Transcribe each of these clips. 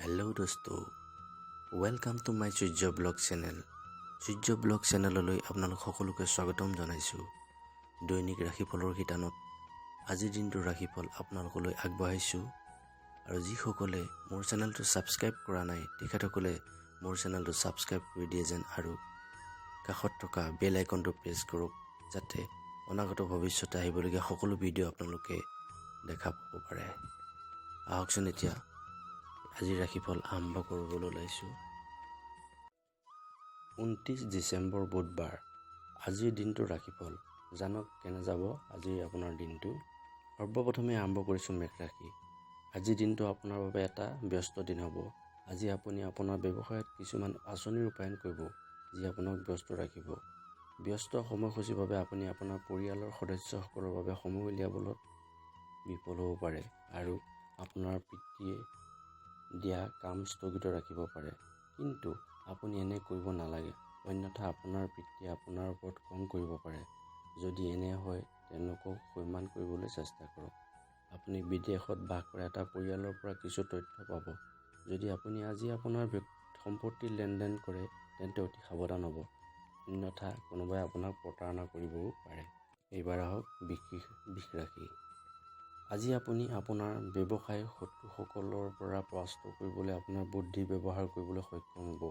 Hello' দোস্ত, welcome to my Surya blog channel. Surya blog চেনেললৈ আপোনালোক সকলোকে স্বাগতম জনাইছোঁ। দৈনিক ৰাশিফলৰ শিতানত আজিৰ দিনটোৰ ৰাশিফল আপোনালোকলৈ আগবঢ়াইছোঁ। আৰু যিসকলে মোৰ চেনেলটো ছাবস্ক্ৰাইব কৰা নাই তেখেতসকলে মোৰ চেনেলটো ছাবস্ক্ৰাইব কৰি দিয়ে যেন আৰু কাষত থকা বেল আইকনটো প্ৰেছ কৰক, যাতে অনাগত ভৱিষ্যতে আহিবলগীয়া সকলো ভিডিঅ' আপোনালোকে দেখা পাব পাৰে। আহকচোন এতিয়া আজিৰ ৰাশিফল আৰম্ভ কৰিবলৈ ওলাইছোঁ। 29 ডিচেম্বৰ বুধবাৰ। আজিৰ দিনটোৰ ৰাশিফল জানক কেনে যাব আজিৰ আপোনাৰ দিনটো। সৰ্বপ্ৰথমে আৰম্ভ কৰিছোঁ মেষ ৰাশি। আজিৰ দিনটো আপোনাৰ বাবে এটা ব্যস্ত দিন হ'ব। আজি আপুনি আপোনাৰ ব্যৱসায়ত কিছুমান আঁচনি ৰূপায়ণ কৰিব, যি আপোনাক ব্যস্ত ৰাখিব। ব্যস্ত সময়সূচীৰ বাবে আপুনি আপোনাৰ পৰিয়ালৰ সদস্যসকলৰ বাবে সময় উলিয়াবলৈ বিফল হ'ব পাৰে আৰু আপোনাৰ পিতৃয়ে দিয়া কাম স্থগিত ৰাখিব পাৰে। কিন্তু আপুনি এনে কৰিব নালাগে, অন্যথা আপোনাৰ পিতৃয়ে আপোনাৰ ওপৰত খং কৰিব পাৰে। যদি এনে হয় তেওঁলোকক সন্মান কৰিবলৈ চেষ্টা কৰক। আপুনি বিদেশত বাস কৰা এটা পৰিয়ালৰ পৰা কিছু তথ্য পাব। যদি আপুনি আজি আপোনাৰ সম্পত্তিৰ লেনদেন কৰে তেন্তে অতি সাৱধান হ'ব, অন্যথা কোনোবাই আপোনাক প্ৰতাৰণা কৰিবও পাৰে। এইবাৰ আহক বৃষ ৰাশি। আজি আপুনি আপোনাৰ ব্যৱসায়িক শত্ৰুসকলৰ পৰা পৰাস্ত কৰিবলৈ আপোনাৰ বুদ্ধি ব্যৱহাৰ কৰিবলৈ সক্ষম হ'ব,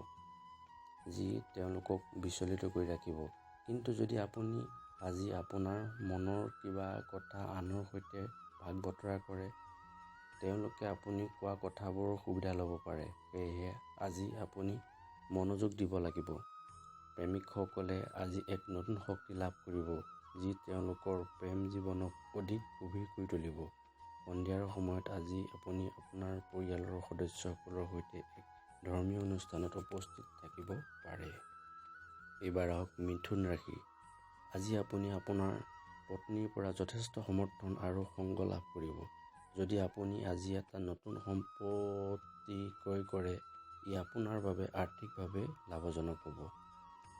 যি তেওঁলোকক বিচলিত কৰি ৰাখিব। কিন্তু যদি আপুনি আজি আপোনাৰ মনৰ কিবা কথা আনৰ সৈতে ভাগ বতৰা কৰে, তেওঁলোকে আপুনি কোৱা কথাবোৰৰ সুবিধা ল'ব পাৰে। সেয়েহে আজি আপুনি মনোযোগ দিব লাগিব। প্ৰেমিকসকলে আজি এক নতুন শক্তি লাভ কৰিব, যি তেওঁলোকৰ প্ৰেম জীৱনক অধিক গভীৰ কৰি তুলিব। সন্ধিয়াৰ সময়ত আজি আপুনি আপোনাৰ পৰিয়ালৰ সদস্যসকলৰ সৈতে এক ধৰ্মীয় অনুষ্ঠানত উপস্থিত থাকিব পাৰে। এইবাৰ আহক মিথুন ৰাশি। আজি আপুনি আপোনাৰ পত্নীৰ পৰা যথেষ্ট সমৰ্থন আৰু সংগ লাভ কৰিব। যদি আপুনি আজি এটা নতুন সম্পত্তি ক্ৰয় কৰে, ই আপোনাৰ বাবে আৰ্থিকভাৱে লাভজনক হ'ব।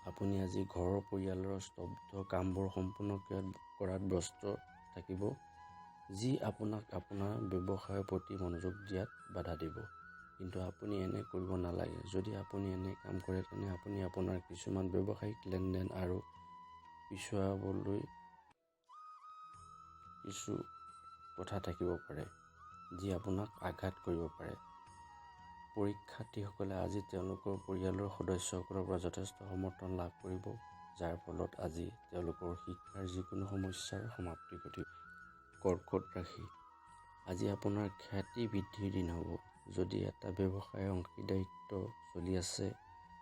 আপুনি আজি ঘৰৰ পৰিয়ালৰ স্তব্ধ কামবোৰ সম্পূৰ্ণ কৰাত ব্যস্ত থাকিব, যি আপোনাক আপোনাৰ ব্যৱসায়ৰ প্ৰতি মনোযোগ দিয়াত বাধা দিব। কিন্তু আপুনি এনে কৰিব নালাগে। যদি আপুনি এনে কাম কৰে তেন্তে আপুনি আপোনাৰ কিছুমান ব্যৱসায়িক লেনদেন আৰু পিছুৱাবলৈ কিছু কথা থাকিব পাৰে, যি আপোনাক আঘাত কৰিব পাৰে। পৰীক্ষাৰ্থীসকলে আজি তেওঁলোকৰ পৰিয়ালৰ সদস্যসকলৰ পৰা যথেষ্ট সমৰ্থন লাভ কৰিব, যাৰ ফলত আজি তেওঁলোকৰ শিক্ষাৰ যিকোনো সমস্যাৰ সমাপ্তি ঘটিব। কৰ্কট ৰাশি। আজি আপোনাৰ খ্যাতি বৃদ্ধিৰ দিন হ'ব। যদি এটা ব্যৱসায়ৰ অংশীদাৰিত্ব চলি আছে,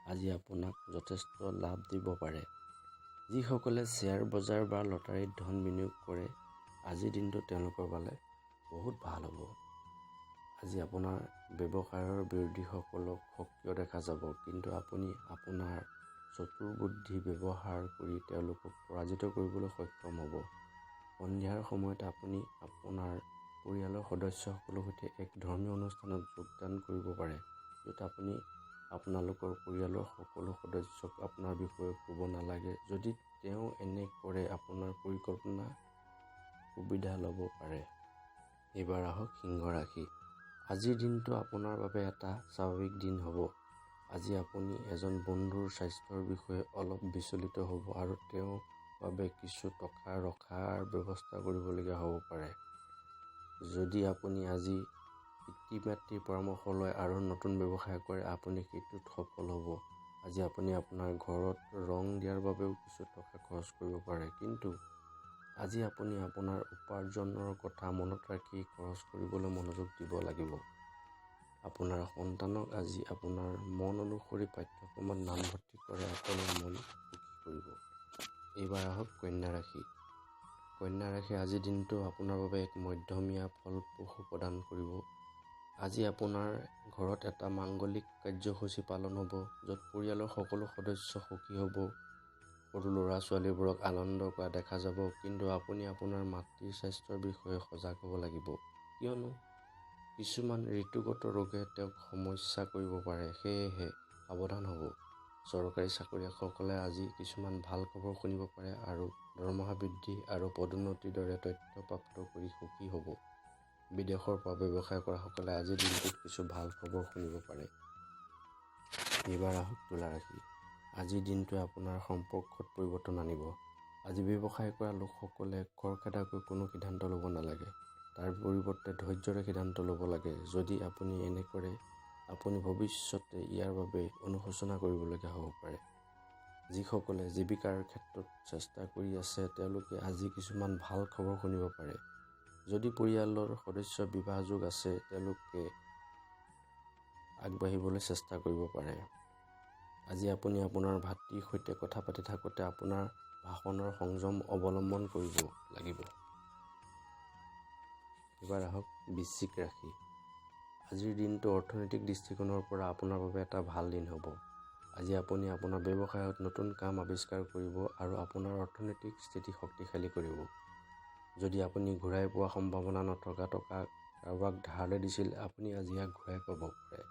আজি আপোনাক যথেষ্ট লাভ দিব পাৰে। যিসকলে শ্বেয়াৰ বজাৰ বা লটাৰীত ধন বিনিয়োগ কৰে, আজিৰ দিনটো তেওঁলোকৰ বাবে বহুত ভাল হ'ব। আজি আপোনাৰ ব্যৱসায়ৰ বিৰোধীসকলক সক্ৰিয় দেখা যাব, কিন্তু আপুনি আপোনাৰ চতুৰ বুদ্ধি ব্যৱহাৰ কৰি তেওঁলোকক পৰাজিত কৰিবলৈ সক্ষম হ'ব। সন্ধিয়াৰ সময়ত আপুনি আপোনাৰ পৰিয়ালৰ সদস্যসকলৰ সৈতে এক ধৰ্মীয় অনুষ্ঠানত যোগদান কৰিব পাৰে, য'ত আপুনি আপোনালোকৰ পৰিয়ালৰ সকলো সদস্যক আপোনাৰ বিষয়ে ক'ব নালাগে। যদি তেওঁ এনে কৰে, আপোনাৰ পৰিকল্পনা সুবিধা ল'ব পাৰে। এইবাৰ আহক সিংহ ৰাশি। আজিৰ দিনটো আপোনাৰ বাবে এটা স্বাভাৱিক দিন হ'ব। আজি আপুনি এজন বন্ধুৰ স্বাস্থ্যৰ বিষয়ে অলপ বিচলিত হ'ব আৰু তেওঁৰ বাবে কিছু টকা ৰখাৰ ব্যৱস্থা কৰিবলগীয়া হ'ব পাৰে। যদি আপুনি আজি পিতৃ-মাতৃৰ পৰামৰ্শ লয় আৰু নতুন ব্যৱসায় কৰে, আপুনি সেইটোত সফল হ'ব। আজি আপুনি আপোনাৰ ঘৰত ৰং দিয়াৰ বাবেও কিছু টকা খৰচ কৰিব পাৰে, কিন্তু আজি আপুনি আপোনাৰ উপাৰ্জনৰ কথা মনত ৰাখি খৰচ কৰিবলৈ মনোযোগ দিব লাগিব। আপোনাৰ সন্তানক আজি আপোনাৰ মন অনুসৰি পাঠ্যক্ৰমত নামভৰ্তি কৰাই আপোনাৰ মন সুখী কৰিব। এইবাৰ আহক কন্যা ৰাশি। কন্যা ৰাশি। আজিৰ দিনটো আপোনাৰ বাবে এক মধ্যমীয়া ফলপ্ৰসূ প্ৰদান কৰিব। আজি আপোনাৰ ঘৰত এটা মাংগলিক কাৰ্যসূচী পালন হ'ব, য'ত পৰিয়ালৰ সকলো সদস্য সুখী হ'ব। সৰু ল'ৰা-ছোৱালীবোৰক আনন্দ কৰা দেখা যাব, কিন্তু আপুনি আপোনাৰ মাতৃৰ স্বাস্থ্যৰ বিষয়ে সজাগ হ'ব লাগিব, কিয়নো কিছুমান ঋতুগত ৰোগে তেওঁক সমস্যা কৰিব পাৰে। সেয়েহে সাৱধান হ'ব। চৰকাৰী চাকৰিয়ালসকলে আজি কিছুমান ভাল খবৰ শুনিব পাৰে আৰু দৰমহা বৃদ্ধি আৰু পদোন্নতিৰ দৰে তথ্য প্ৰাপ্ত কৰি সুখী হ'ব। বিদেশৰ পৰা ব্যৱসায় কৰাসকলে আজিৰ দিনটোত কিছু ভাল খবৰ শুনিব পাৰে। এইবাৰ আহক তুলা ৰাশি। আজিৰ দিনটোৱে আপোনাৰ সম্পৰ্কত পৰিৱৰ্তন আনিব। আজি ব্যৱসায় কৰা লোকসকলে খৰখেদাকৈ কোনো সিদ্ধান্ত ল'ব নালাগে। তাৰ পৰিৱৰ্তে ধৈৰ্য্যৰে সিদ্ধান্ত ল'ব লাগে। যদি আপুনি এনে কৰে, আপুনি ভৱিষ্যতে ইয়াৰ বাবে অনুশোচনা কৰিবলগীয়া হ'ব পাৰে। যিসকলে জীৱিকাৰ ক্ষেত্ৰত চেষ্টা কৰি আছে তেওঁলোকে আজি কিছুমান ভাল খবৰ শুনিব পাৰে। যদি পৰিয়ালৰ সদস্যৰ বিবাহযোগ আছে তেওঁলোকে আগবাঢ়িবলৈ চেষ্টা কৰিব পাৰে। আজি আপুনি আপোনাৰ ভাতৃৰ সৈতে কথা পাতি থাকোঁতে আপোনাৰ ভাষণৰ সংযম অৱলম্বন কৰিব লাগিব। এইবাৰ আহক বৃশ্চিক ৰাশি। আজিৰ দিনটো অৰ্থনৈতিক দৃষ্টিকোণৰ পৰা আপোনাৰ বাবে এটা ভাল দিন হ'ব। আজি আপুনি আপোনাৰ ব্যৱসায়ত নতুন কাম আৱিষ্কাৰ কৰিব আৰু আপোনাৰ অৰ্থনৈতিক স্থিতি শক্তিশালী কৰিব। যদি আপুনি ঘূৰাই পোৱা সম্ভাৱনা নথকা টকা কাৰোবাক ধাৰলৈ দিছিল, আপুনি আজি ইয়াক ঘূৰাই পাব পাৰে,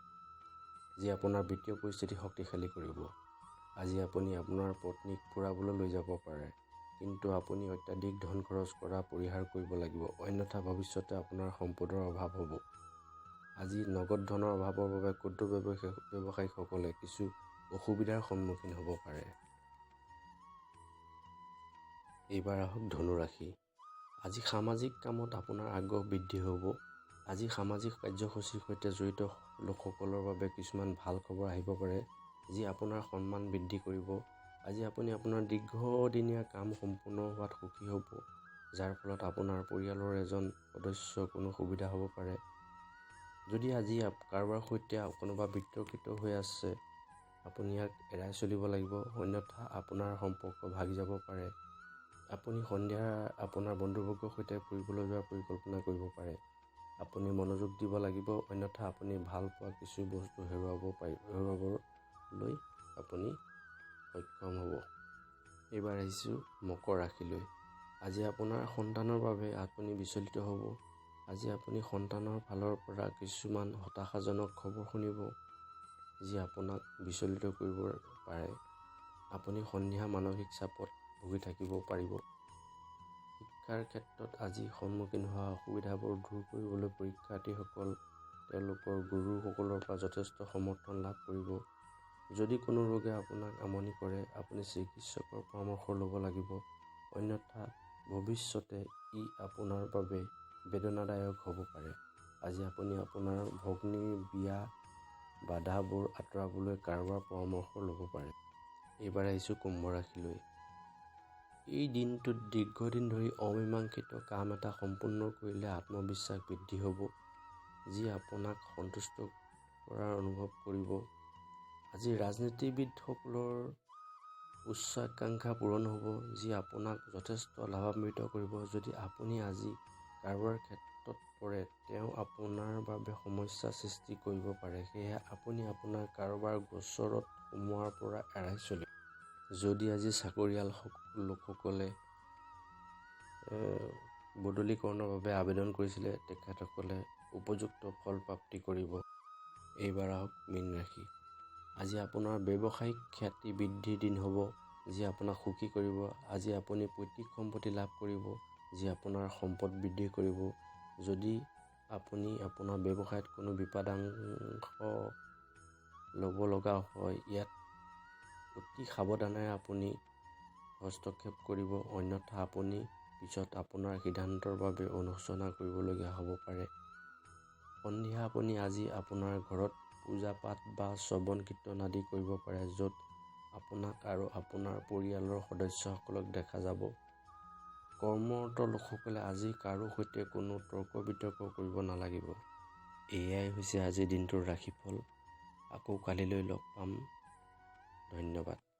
যি আপোনাৰ বিত্তীয় পৰিস্থিতি শক্তিশালী কৰিব। আজি আপুনি আপোনাৰ পত্নীক ফুৰাবলৈ লৈ যাব পাৰে, কিন্তু আপুনি অত্যাধিক ধন খৰচ কৰা পৰিহাৰ কৰিব লাগিব, অন্যথা ভৱিষ্যতে আপোনাৰ সম্পদৰ অভাৱ হ'ব। আজি নগদ ধনৰ অভাৱৰ বাবে ক্ষুদ্ৰ ব্যৱসায়ীসকলে কিছু অসুবিধাৰ সন্মুখীন হ'ব পাৰে। এইবাৰ আহক ধনু ৰাশি। আজি সামাজিক কামত আপোনাৰ আগ্ৰহ বৃদ্ধি হ'ব। আজি সামাজিক কাৰ্যসূচীৰ সৈতে জড়িত লোকসকলৰ বাবে কিছুমান ভাল খবৰ আহিব পাৰে, যি আপোনাৰ সন্মান বৃদ্ধি কৰিব। আজি আপুনি আপোনাৰ দীৰ্ঘদিনীয়া কাম সম্পূৰ্ণ হোৱাত সুখী হ'ব, যাৰ ফলত আপোনাৰ পৰিয়ালৰ এজন সদস্যৰ কোনো সুবিধা হ'ব পাৰে। যদি আজি কাৰোবাৰ সৈতে কোনোবা বিতৰ্কিত হৈ আছে, আপুনি ইয়াক এৰাই চলিব লাগিব, অন্যথা আপোনাৰ সম্পৰ্ক ভাগি যাব পাৰে। আপুনি সন্ধিয়া আপোনাৰ বন্ধুবৰ্গৰ সৈতে ফুৰিবলৈ যোৱাৰ পৰিকল্পনা কৰিব পাৰে। আপুনি মনোযোগ দিব লাগিব, অন্যথা আপুনি ভাল পোৱা কিছু বস্তু হেৰুৱাবলৈ আপুনি সক্ষম হ'ব। এইবাৰ আহিছোঁ মকৰ ৰাশিলৈ। আজি আপোনাৰ সন্তানৰ বাবে আপুনি বিচলিত হ'ব। আজি আপুনি সন্তানৰ ফালৰ পৰা কিছুমান হতাশাজনক খবৰ শুনিব, যি আপোনাক বিচলিত কৰিব পাৰে। আপুনি সন্ধিয়া মানসিক চাপত ভুগি থাকিব পাৰিব। শিক্ষাৰ ক্ষেত্ৰত আজি সন্মুখীন হোৱা অসুবিধাবোৰ দূৰ কৰিবলৈ পৰীক্ষাৰ্থীসকল তেওঁলোকৰ গুৰুসকলৰ পৰা যথেষ্ট সমৰ্থন লাভ কৰিব। যদি কোনো ৰোগে আপোনাক আমনি কৰে, আপুনি চিকিৎসকৰ পৰামৰ্শ ল'ব লাগিব, অন্যথা ভৱিষ্যতে ই আপোনাৰ বাবে বেদনাদায়ক হ'ব পাৰে। আজি আপুনি আপোনাৰ ভগ্নীৰ বিয়া বাধাবোৰ আঁতৰাবলৈ কাৰোবাৰ পৰামৰ্শ ল'ব পাৰে। এইবাৰ আহিছোঁ কুম্ভ ৰাশিলৈ। এই দিনটোত দীৰ্ঘদিন ধৰি অমীমাংসিত কাম এটা সম্পূৰ্ণ কৰিলে আত্মবিশ্বাস বৃদ্ধি হ'ব, যি আপোনাক সন্তুষ্ট কৰাৰ অনুভৱ কৰিব। আজি ৰাজনীতিবিদসকলৰ উচ্চাকাংক্ষা পূৰণ হ'ব, যি আপোনাক যথেষ্ট লাভান্বিত কৰিব। যদি আপুনি আজি কাৰোবাৰ ক্ষেত্ৰত পৰে, তেওঁ আপোনাৰ বাবে সমস্যা সৃষ্টি কৰিব পাৰে। সেয়েহে আপুনি আপোনাৰ কাৰোবাৰ গোচৰত সোমোৱাৰ পৰা এৰাই চলিব। যদি আজি চাকৰিয়াল লোকসকলে বদলীকৰণৰ বাবে আবেদন কৰিছিলে, তেখেতসকলে উপযুক্ত ফল প্ৰাপ্তি কৰিব। এইবাৰ আহক মীন ৰাশি। আজি আপোনাৰ ব্যৱসায়িক খ্যাতি বৃদ্ধিৰ দিন হ'ব, যি আপোনাক সুখী কৰিব। আজি আপুনি পৈতৃক সম্পত্তি লাভ কৰিব, যি আপোনাৰ সম্পদ বৃদ্ধি কৰিব। যদি আপুনি আপোনাৰ ব্যৱসায়ত কোনো বিপদাংশ ল'ব লগা হয়, ইয়াত অতি সাৱধানেৰে আপুনি হস্তক্ষেপ কৰিব, অন্যথা আপুনি পিছত আপোনাৰ সিদ্ধান্তৰ বাবে অনুশোচনা কৰিবলগীয়া হ'ব পাৰে। সন্ধিয়া আপুনি আজি আপোনাৰ ঘৰত পূজা পাঠ বা শ্ৰৱণ কীৰ্তন আদি কৰিব পাৰে, য'ত আপোনাক আৰু আপোনাৰ পৰিয়ালৰ সদস্যসকলক দেখা যাব। কৰ্মৰত লোকসকলে আজি কাৰো সৈতে কোনো তৰ্ক বিতৰ্ক কৰিব নালাগিব। এয়াই হৈছে আজিৰ দিনটোৰ ৰাশিফল। আকৌ কালিলৈ লগ পাম। ধন্যবাদ।